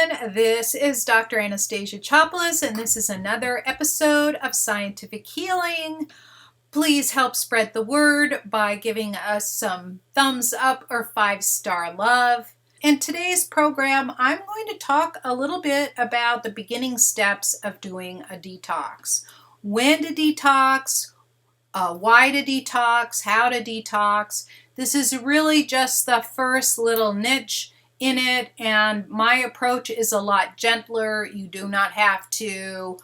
everyone. This is Dr. Anastasia Chopelas, and this is another episode of Scientific Healing. Please help spread the word by giving us some thumbs up or 5-star love. In today's program, I'm going to talk a little bit about the beginning steps of doing a detox. When to detox, why to detox, how to detox. This is really just the first little niche in it, and my approach is a lot gentler. You do not have to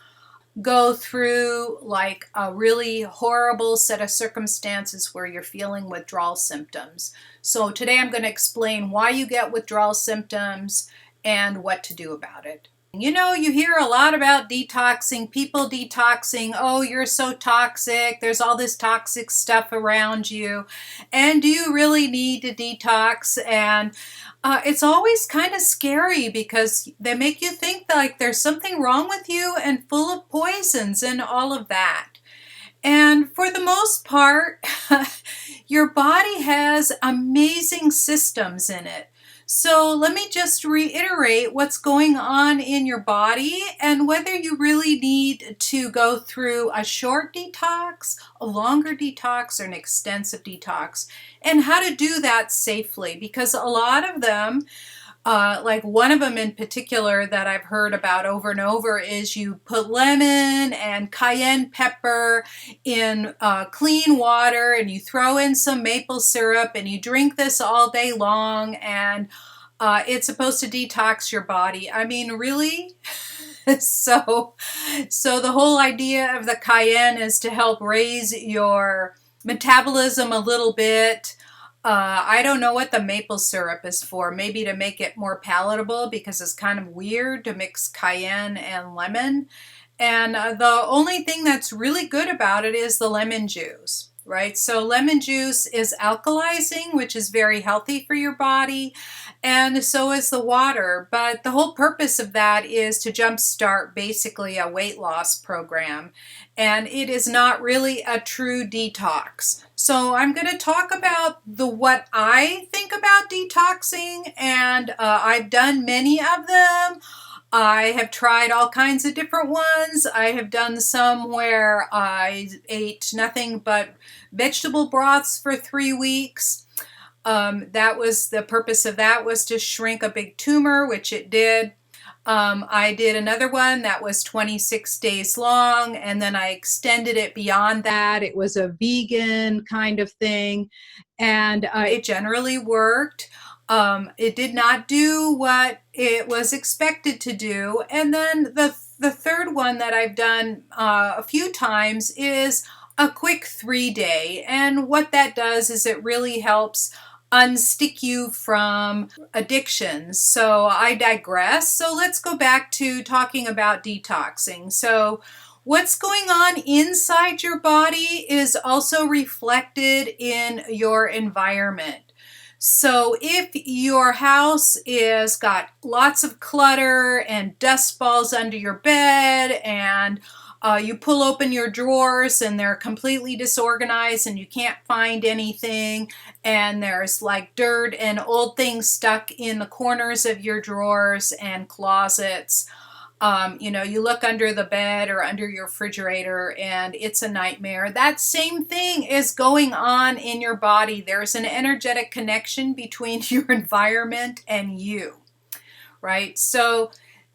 go through like a really horrible set of circumstances where you're feeling withdrawal symptoms. So today I'm going to explain why you get withdrawal symptoms and what to do about it. You know, you hear a lot about detoxing, people detoxing. Oh, you're so toxic. There's all this toxic stuff around you. And do you really need to detox? And it's always kind of scary because they make you think that, like, there's something wrong with you and full of poisons and all of that. And for the most part, your body has amazing systems in it. So let me just reiterate what's going on in your body and whether you really need to go through a short detox, a longer detox, or an extensive detox, and how to do that safely. Because a lot of them, like one of them in particular that I've heard about over and over, is you put lemon and cayenne pepper in clean water and you throw in some maple syrup and you drink this all day long, and it's supposed to detox your body. I mean, really? So the whole idea of the cayenne is to help raise your metabolism a little bit. I don't know what the maple syrup is for. Maybe to make it more palatable, because it's kind of weird to mix cayenne and lemon. And the only thing that's really good about it is the lemon juice, right? So lemon juice is alkalizing, which is very healthy for your body, and so is the water. But the whole purpose of that is to jumpstart basically a weight loss program, and it is not really a true detox. So I'm going to talk about what I think about detoxing, and I've done many of them. I have tried all kinds of different ones. I have done some where I ate nothing but vegetable broths for 3 weeks. That was the purpose of that, was to shrink a big tumor, which it did. I did another one that was 26 days long, and then I extended it beyond that. It was a vegan kind of thing, and it generally worked. It did not do what it was expected to do. And then the third one that I've done a few times is a quick 3-day. And what that does is it really helps unstick you from addictions. So I digress. So let's go back to talking about detoxing. So what's going on inside your body is also reflected in your environment. So if your house is got lots of clutter and dust balls under your bed, and you pull open your drawers and they're completely disorganized and you can't find anything, and there's like dirt and old things stuck in the corners of your drawers and closets, you look under the bed or under your refrigerator and it's a nightmare. That same thing is going on in your body. There's an energetic connection between your environment and you, right? So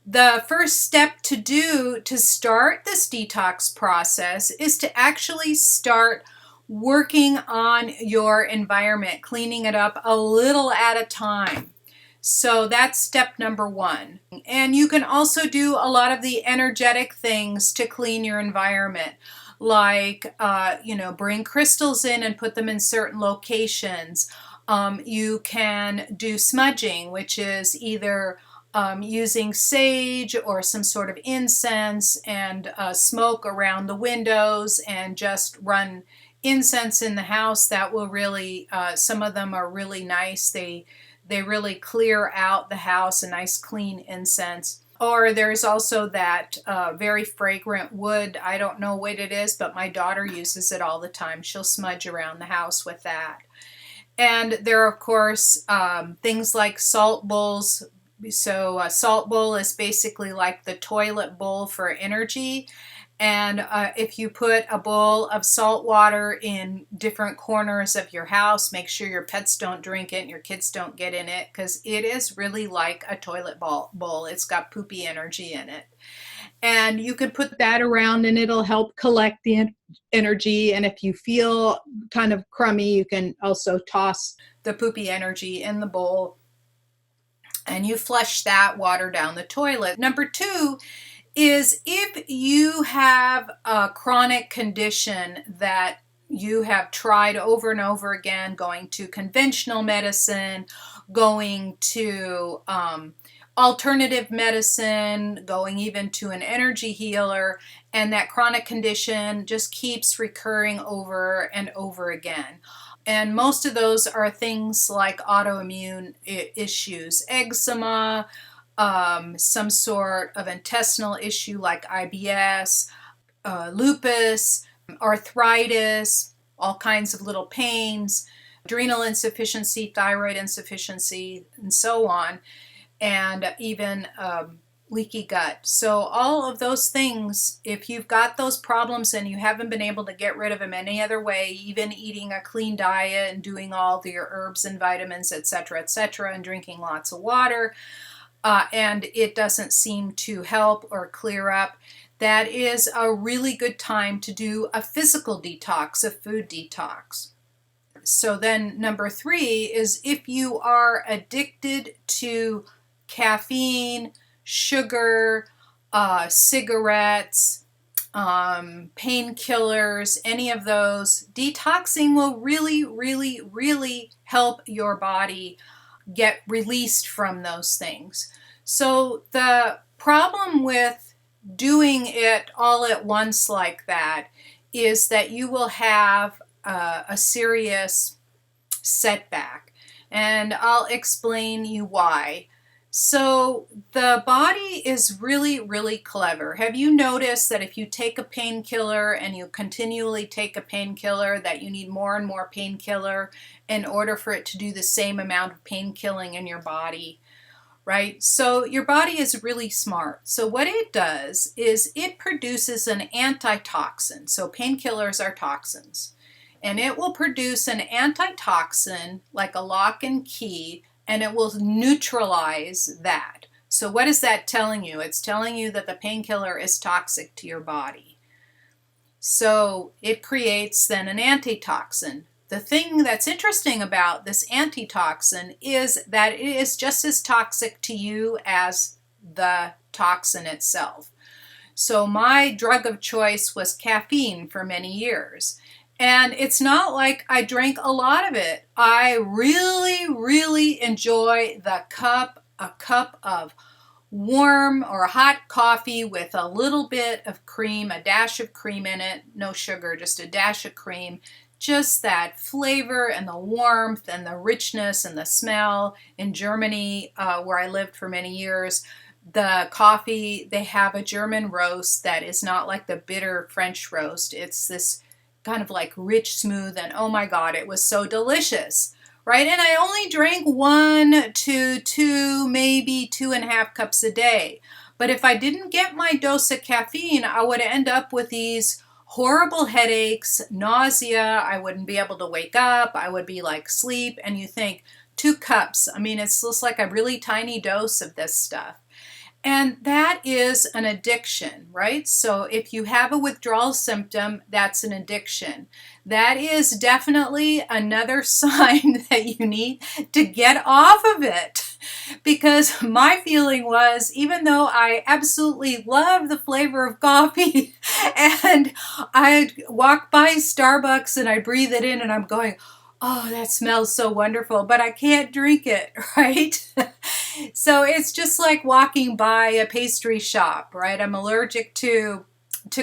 the first step to do to start this detox process is to actually start working on your environment, cleaning it up a little at a time. So that's step number 1. And you can also do a lot of the energetic things to clean your environment, like, bring crystals in and put them in certain locations. You can do smudging, which is either using sage or some sort of incense and smoke around the windows, and just run incense in the house. That will really, some of them are really nice. They really clear out the house, a nice clean incense. Or there's also that very fragrant wood. I don't know what it is, but my daughter uses it all the time. She'll smudge around the house with that. And there are, of course, things like salt bowls, So a salt bowl is basically like the toilet bowl for energy. And if you put a bowl of salt water in different corners of your house, make sure your pets don't drink it and your kids don't get in it, because it is really like a toilet bowl. It's got poopy energy in it. And you can put that around and it'll help collect the energy. And if you feel kind of crummy, you can also toss the poopy energy in the bowl and you flush that water down the toilet. Number 2 is if you have a chronic condition that you have tried over and over again, going to conventional medicine, going to alternative medicine, going even to an energy healer, and that chronic condition just keeps recurring over and over again. And most of those are things like autoimmune issues, eczema, some sort of intestinal issue like IBS, lupus, arthritis, all kinds of little pains, adrenal insufficiency, thyroid insufficiency, and so on, and even leaky gut. So all of those things, if you've got those problems and you haven't been able to get rid of them any other way, even eating a clean diet and doing all your herbs and vitamins, etc., and drinking lots of water, and it doesn't seem to help or clear up, that is a really good time to do a physical detox, a food detox. So then number 3 is if you are addicted to caffeine, sugar, cigarettes, painkillers, any of those, detoxing will really, really, really help your body get released from those things. So the problem with doing it all at once like that is that you will have a serious setback. And I'll explain you why. So the body is really, really clever. Have you noticed that if you take a painkiller and you continually take a painkiller, that you need more and more painkiller in order for it to do the same amount of pain killing in your body, right? So your body is really smart. So what it does is it produces an antitoxin. So painkillers are toxins. And it will produce an antitoxin like a lock and key, and it will neutralize that. So what is that telling you? It's telling you that the painkiller is toxic to your body. So it creates then an antitoxin. The thing that's interesting about this antitoxin is that it is just as toxic to you as the toxin itself. So my drug of choice was caffeine for many years. And it's not like I drank a lot of it. I really, really enjoy a cup of warm or hot coffee with a little bit of cream, a dash of cream in it, no sugar, just a dash of cream. Just that flavor and the warmth and the richness and the smell. In Germany, where I lived for many years, the coffee, they have a German roast that is not like the bitter French roast. It's this kind of like rich, smooth, and oh my God, it was so delicious, right? And I only drank 1 to 2, maybe 2.5 cups a day. But if I didn't get my dose of caffeine, I would end up with these horrible headaches, nausea. I wouldn't be able to wake up. I would be like sleep. And you think 2 cups, I mean, it's just like a really tiny dose of this stuff. And that is an addiction, right? So if you have a withdrawal symptom, that's an addiction. That is definitely another sign that you need to get off of it. Because my feeling was, even though I absolutely love the flavor of coffee, and I'd walk by Starbucks and I breathe it in and I'm going, oh, that smells so wonderful, but I can't drink it, right? So it's just like walking by a pastry shop, right? I'm allergic to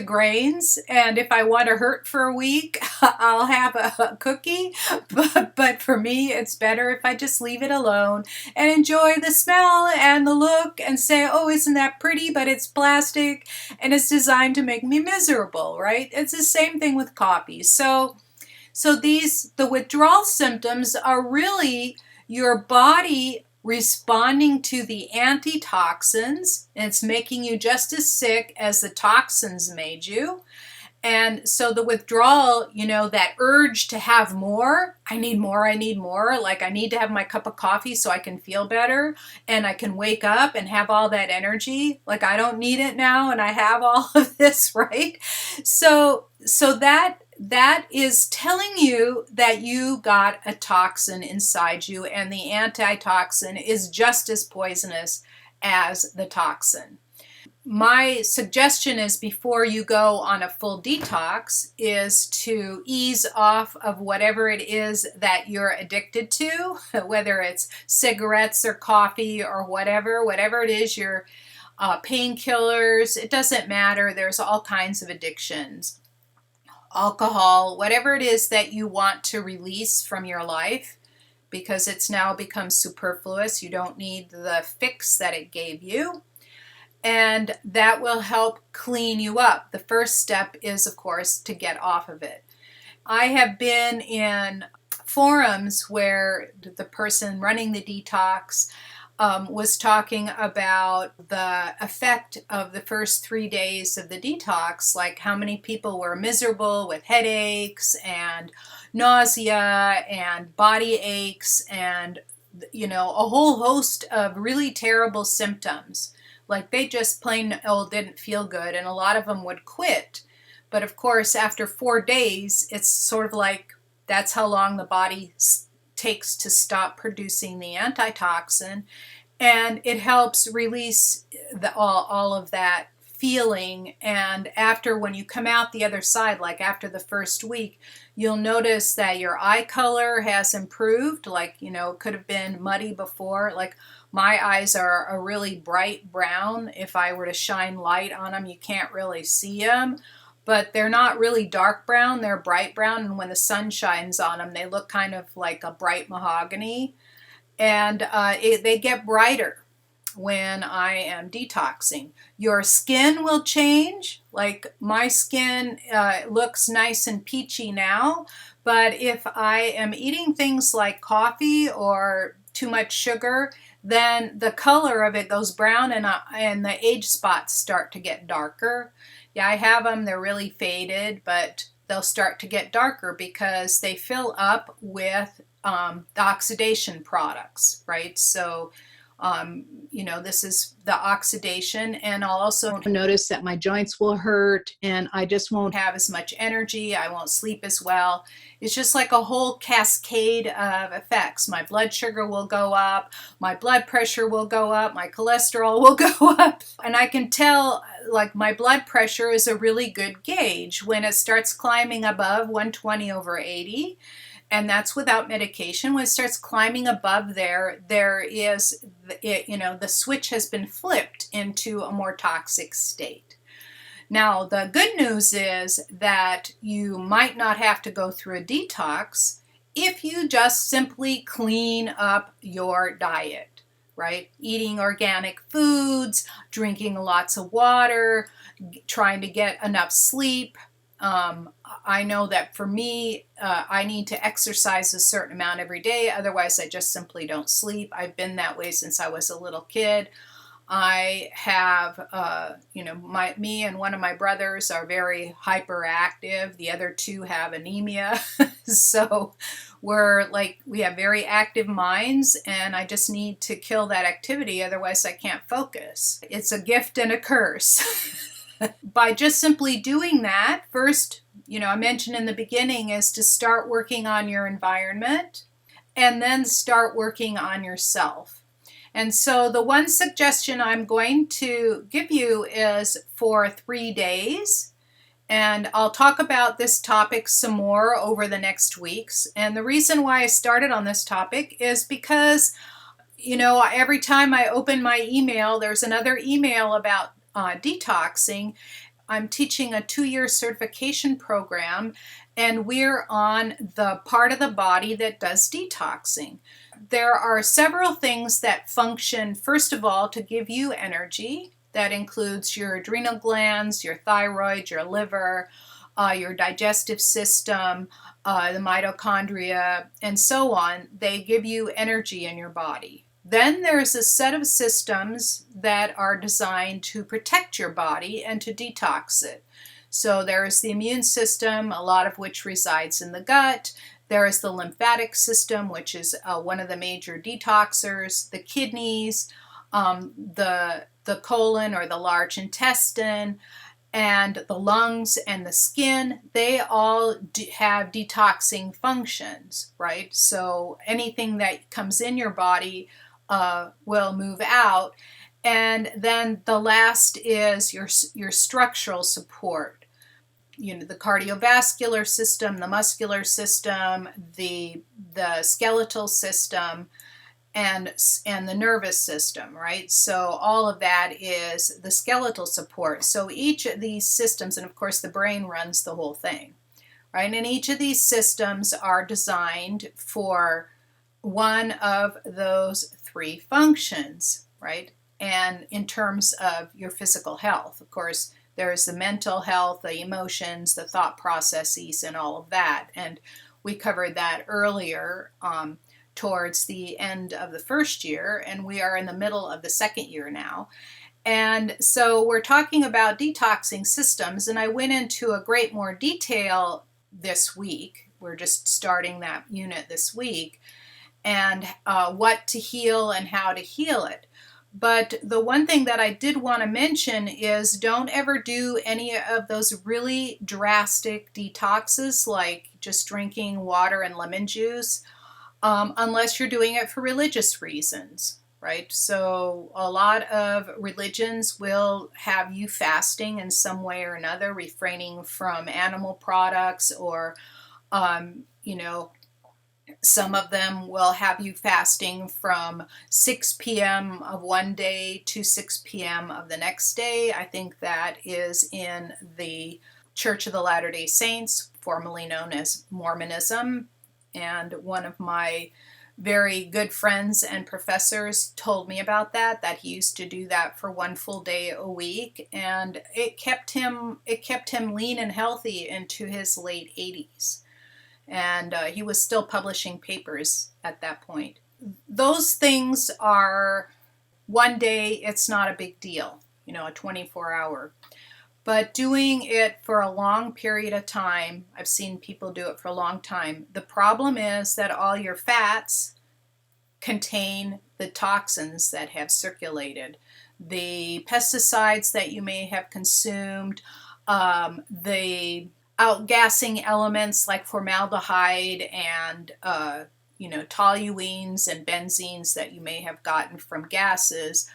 grains, and if I want to hurt for a week, I'll have a cookie, but for me, it's better if I just leave it alone and enjoy the smell and the look and say, oh, isn't that pretty, but it's plastic and it's designed to make me miserable, right? It's the same thing with coffee. So the withdrawal symptoms are really your body responding to the antitoxins, and it's making you just as sick as the toxins made you. And so the withdrawal, that urge to have more, I need more, like I need to have my cup of coffee so I can feel better and I can wake up and have all that energy. Like I don't need it now and I have all of this, right? So that is telling you that you got a toxin inside you, and the antitoxin is just as poisonous as the toxin. My suggestion is, before you go on a full detox, is to ease off of whatever it is that you're addicted to, whether it's cigarettes or coffee or whatever it is, your painkillers, it doesn't matter. There's all kinds of addictions. Alcohol, whatever it is that you want to release from your life, because it's now become superfluous. You don't need the fix that it gave you. And that will help clean you up. The first step is, of course, to get off of it. I have been in forums where the person running the detox was talking about the effect of the first 3 days of the detox, like how many people were miserable with headaches and nausea and body aches and, a whole host of really terrible symptoms. Like they just plain old didn't feel good, and a lot of them would quit. But of course, after 4 days, it's sort of like that's how long the body takes to stop producing the antitoxin, and it helps release all of that feeling. And when you come out the other side, like after the first week, you'll notice that your eye color has improved. Like, it could have been muddy before. Like my eyes are a really bright brown. If I were to shine light on them, you can't really see them. But they're not really dark brown. They're bright brown. And when the sun shines on them, they look kind of like a bright mahogany. And they get brighter when I am detoxing. Your skin will change. Like my skin looks nice and peachy now, but if I am eating things like coffee or too much sugar, then the color of it goes brown, and the age spots start to get darker. Yeah, I have them. They're really faded, but they'll start to get darker because they fill up with the oxidation products, right? So this is the oxidation, and I'll also notice that my joints will hurt and I just won't have as much energy. I won't sleep as well. It's just like a whole cascade of effects. My blood sugar will go up, my blood pressure will go up, my cholesterol will go up. And I can tell, like, my blood pressure is a really good gauge when it starts climbing above 120/80. And that's without medication. When it starts climbing above there is, the switch has been flipped into a more toxic state. Now, the good news is that you might not have to go through a detox if you just simply clean up your diet, right? Eating organic foods, drinking lots of water, trying to get enough sleep. I know that for me, I need to exercise a certain amount every day. Otherwise, I just simply don't sleep. I've been that way since I was a little kid. I have, me and one of my brothers are very hyperactive. The other two have anemia. So we have very active minds, and I just need to kill that activity. Otherwise, I can't focus. It's a gift and a curse. By just simply doing that, first, I mentioned in the beginning, is to start working on your environment and then start working on yourself. And so the one suggestion I'm going to give you is for 3 days. And I'll talk about this topic some more over the next weeks. And the reason why I started on this topic is because, every time I open my email, there's another email about detoxing. I'm teaching a 2-year certification program, and we're on the part of the body that does detoxing. There are several things that function, first of all, to give you energy. That includes your adrenal glands, your thyroid, your liver, your digestive system, the mitochondria, and so on. They give you energy in your body. Then there's a set of systems that are designed to protect your body and to detox it. So there is the immune system, a lot of which resides in the gut. There is the lymphatic system, which is one of the major detoxers, the kidneys, the colon or the large intestine, and the lungs and the skin. They all have detoxing functions, right? So anything that comes in your body will move out. And then the last is your structural support. The cardiovascular system, the muscular system, the skeletal system, and the nervous system, right? So all of that is the skeletal support. So each of these systems, and of course the brain runs the whole thing, right? And each of these systems are designed for one of those three functions, right? And in terms of your physical health, of course, there's the mental health, the emotions, the thought processes, and all of that. And we covered that earlier towards the end of the first year, and we are in the middle of the second year now. And so we're talking about detoxing systems, and I went into a great more detail this week. We're just starting that unit this week, and what to heal and how to heal it. But the one thing that I did want to mention is don't ever do any of those really drastic detoxes like just drinking water and lemon juice unless you're doing it for religious reasons, right? So a lot of religions will have you fasting in some way or another, refraining from animal products, or, some of them will have you fasting from 6 p.m. of one day to 6 p.m. of the next day. I think that is in the Church of the Latter-day Saints, formerly known as Mormonism. And one of my very good friends and professors told me about that he used to do that for one full day a week, and it kept him lean and healthy into his late 80s. And he was still publishing papers at that point. Those things are one day, it's not a big deal, a 24-hour. But doing it for a long period of time, I've seen people do it for a long time. The problem is that all your fats contain the toxins that have circulated, the pesticides that you may have consumed, the outgassing elements like formaldehyde and toluenes and benzenes that you may have gotten from gases,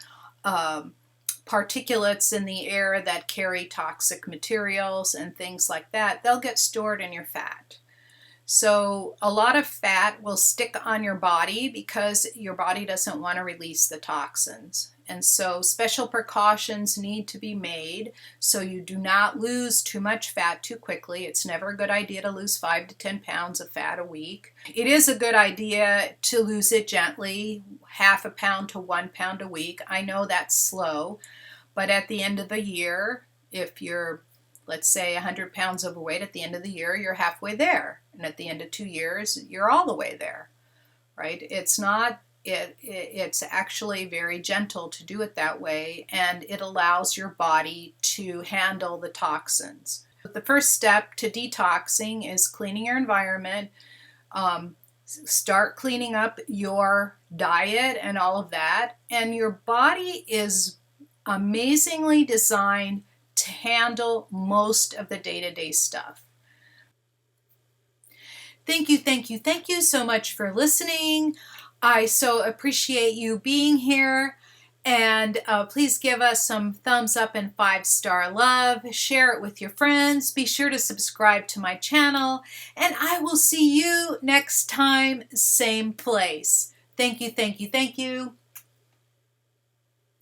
particulates in the air that carry toxic materials and things like that. They'll get stored in your fat. So a lot of fat will stick on your body because your body doesn't want to release the toxins. And so special precautions need to be made so you do not lose too much fat too quickly. It's never a good idea to lose 5 to 10 pounds of fat a week. It is a good idea to lose it gently, half a pound to 1 pound a week. I know that's slow, but at the end of the year, if you're, let's say, 100 pounds overweight, at the end of the year, you're halfway there. And at the end of 2 years, you're all the way there, right? It's not, it's actually very gentle to do it that way, and it allows your body to handle the toxins. The first step to detoxing is cleaning your environment. Start cleaning up your diet and all of that. And your body is amazingly designed to handle most of the day-to-day stuff. Thank you so much for listening. I so appreciate you being here. And please give us some thumbs up and 5-star love. Share it with your friends. Be sure to subscribe to my channel. And I will see you next time, same place. Thank you.